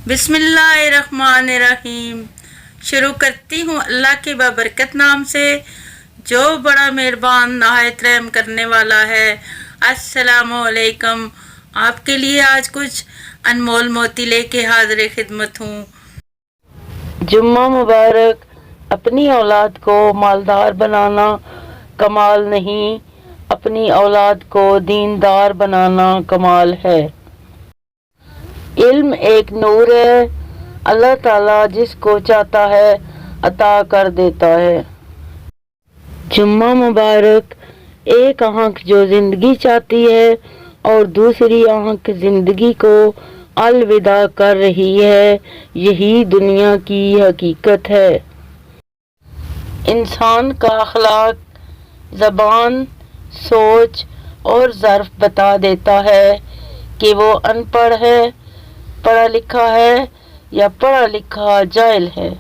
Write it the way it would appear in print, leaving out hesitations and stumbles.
बिस्मिल्लाहिर्रहमानिर्रहीम। शुरू करती हूँ अल्लाह के बाबरकत नाम से जो बड़ा मेहरबान नहायत रहम करने वाला है। अस्सलामुअलैकुम। आपके लिए आज कुछ अनमोल मोती लेके हाजिर खिदमत हूँ। जुम्मा मुबारक। अपनी औलाद को मालदार बनाना कमाल नहीं, अपनी औलाद को दीनदार बनाना कमाल है। इल्म एक नूर है, अल्लाह ताला जिसको चाहता है अता कर देता है। जुम्मा मुबारक। एक आँख जो जिंदगी चाहती है और दूसरी आँख जिंदगी को अलविदा कर रही है, यही दुनिया की हकीकत है। इंसान का अखलाक ज़बान, सोच और ज़र्फ बता देता है कि वो अनपढ़ है, पढ़ा लिखा है या पढ़ा लिखा जाहिल है।